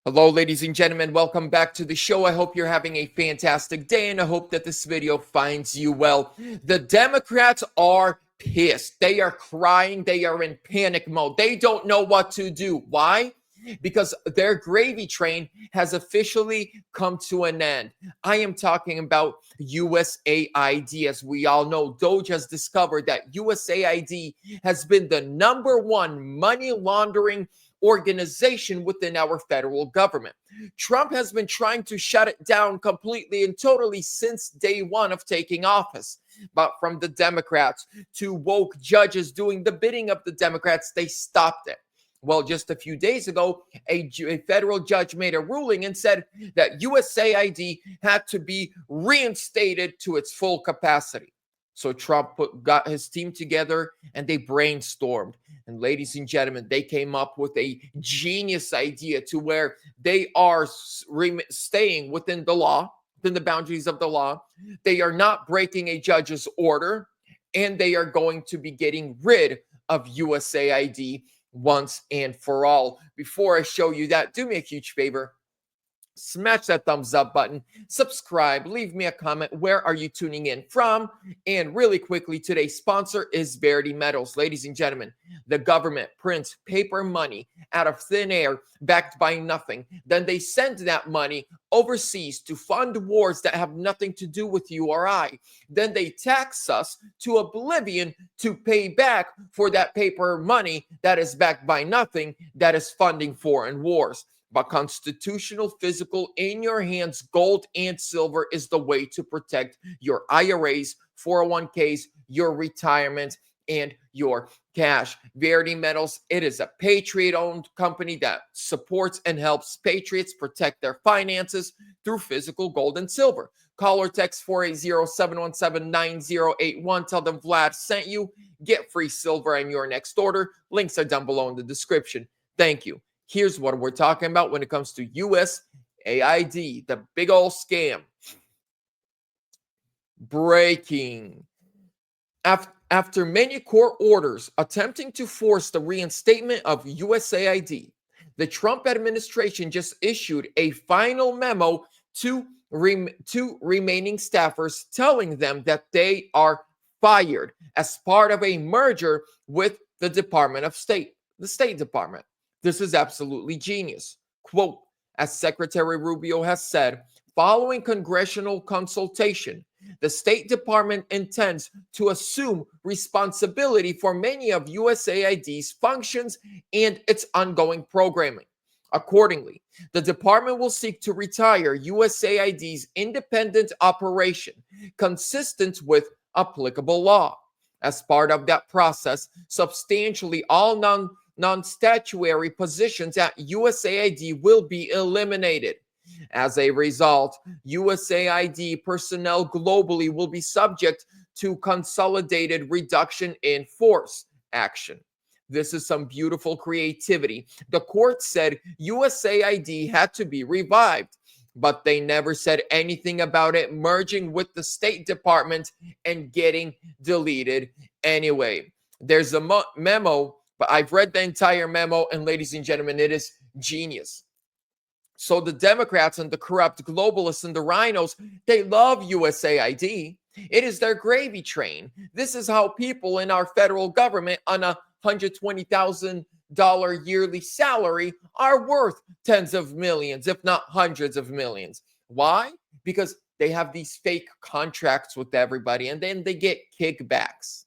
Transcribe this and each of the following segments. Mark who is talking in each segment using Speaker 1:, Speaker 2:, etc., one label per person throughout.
Speaker 1: Hello, ladies and gentlemen. Welcome back to the show. I hope you're having a fantastic day, and I hope that this video finds you well. The Democrats are pissed. They are crying. They are in panic mode. They don't know what to do. Why? Because their gravy train has officially come to an end. I am talking about USAID. As we all know, Doge has discovered that USAID has been the #1 money laundering organization within our federal government. Trump has been trying to shut it down completely and totally since day one of taking office. But from the Democrats to woke judges doing the bidding of the Democrats, they stopped it. Well, just a few days ago, a federal judge made a ruling and said that USAID had to be reinstated to its full capacity. So Trump got his team together and they brainstormed. And ladies and gentlemen, they came up with a genius idea to where they are staying within the law, within the boundaries of the law. They are not breaking a judge's order, and they are going to be getting rid of USAID once and for all. Before I show you that, do me a huge favor. Smash that thumbs up button, subscribe, leave me a comment. Where are you tuning in from? And really quickly, today's sponsor is Verity Metals. Ladies and gentlemen, the government prints paper money out of thin air backed by nothing. Then they send that money overseas to fund wars that have nothing to do with you or I. Then they tax us to oblivion to pay back for that paper money that is backed by nothing, that is funding foreign wars. But constitutional, physical, in your hands, gold and silver is the way to protect your IRAs, 401ks, your retirement, and your cash. Verity Metals, it is a Patriot-owned company that supports and helps Patriots protect their finances through physical gold and silver. Call or text 480-717-9081. Tell them Vlad sent you. Get free silver on your next order. Links are down below in the description. Thank you. Here's what we're talking about when it comes to USAID, the big old scam. Breaking. After many court orders attempting to force the reinstatement of USAID, the Trump administration just issued a final memo to remaining staffers telling them that they are fired as part of a merger with the Department of State, the State Department. This is absolutely genius. Quote, as Secretary Rubio has said, following congressional consultation, the State Department intends to assume responsibility for many of USAID's functions and its ongoing programming. Accordingly, the department will seek to retire USAID's independent operation consistent with applicable law. As part of that process, substantially all non-statutory positions at USAID will be eliminated. As a result, USAID personnel globally will be subject to consolidated reduction in force action. This is some beautiful creativity. The court said USAID had to be revived, but they never said anything about it merging with the State Department and getting deleted anyway. There's a memo, but I've read the entire memo, and ladies and gentlemen, it is genius. So the Democrats and the corrupt globalists and the rhinos, they love USAID. It is their gravy train. This is how people in our federal government on a $120,000 yearly salary are worth tens of millions, if not hundreds of millions. Why? Because they have these fake contracts with everybody, and then they get kickbacks.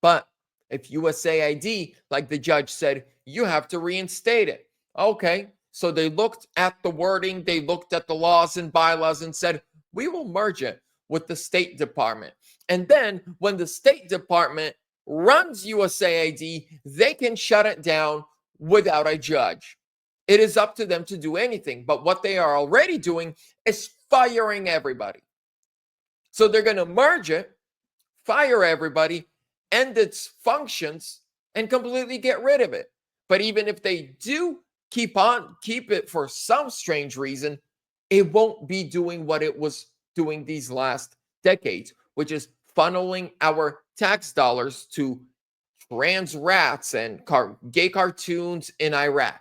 Speaker 1: But if USAID, like the judge said, you have to reinstate it. Okay, so they looked at the wording, they looked at the laws and bylaws and said, we will merge it with the State Department. And then when the State Department runs USAID, they can shut it down without a judge. It is up to them to do anything. But what they are already doing is firing everybody. So they're going to merge it, fire everybody, end its functions, and completely get rid of it. But even if they do keep it for some strange reason, it won't be doing what it was doing these last decades, which is funneling our tax dollars to trans rats and gay cartoons in Iraq.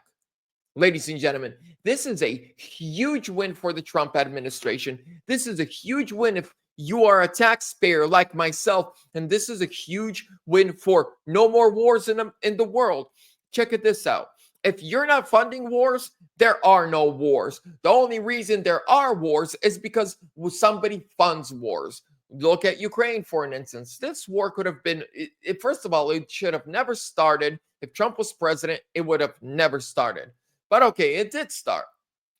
Speaker 1: Ladies and gentlemen, this is a huge win for the Trump administration. This is a huge win if you are a taxpayer like myself, and this is a huge win for no more wars in the world. Check this out. If you're not funding wars, there are no wars. The only reason there are wars is because somebody funds wars. Look at Ukraine, for an instance. This war could have been, first of all, it should have never started. If Trump was president, it would have never started. But okay, it did start.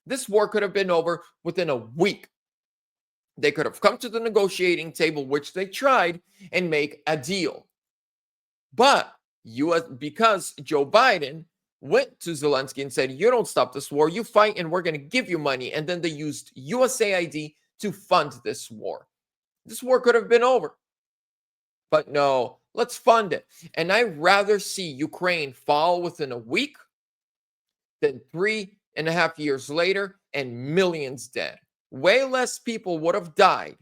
Speaker 1: This war could have been over within a week. They could have come to the negotiating table, which they tried, and make a deal. But because Joe Biden went to Zelensky and said, you don't stop this war, you fight, and we're going to give you money. And then they used USAID to fund this war. This war could have been over. But no, let's fund it. And I'd rather see Ukraine fall within a week than 3.5 years later and millions dead. Way less people would have died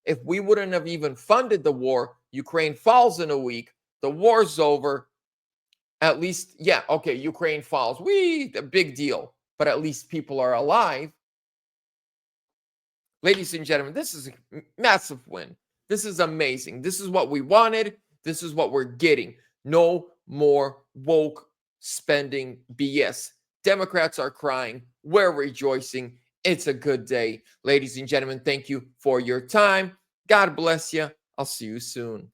Speaker 1: if we wouldn't have even funded the war. Ukraine falls in a week. The war's over. At least, yeah, okay, Ukraine falls. A big deal. But at least people are alive. Ladies and gentlemen, this is a massive win. This is amazing. This is what we wanted. This is what we're getting. No more woke spending BS. Democrats are crying. We're rejoicing. It's a good day. Ladies and gentlemen, thank you for your time. God bless you. I'll see you soon.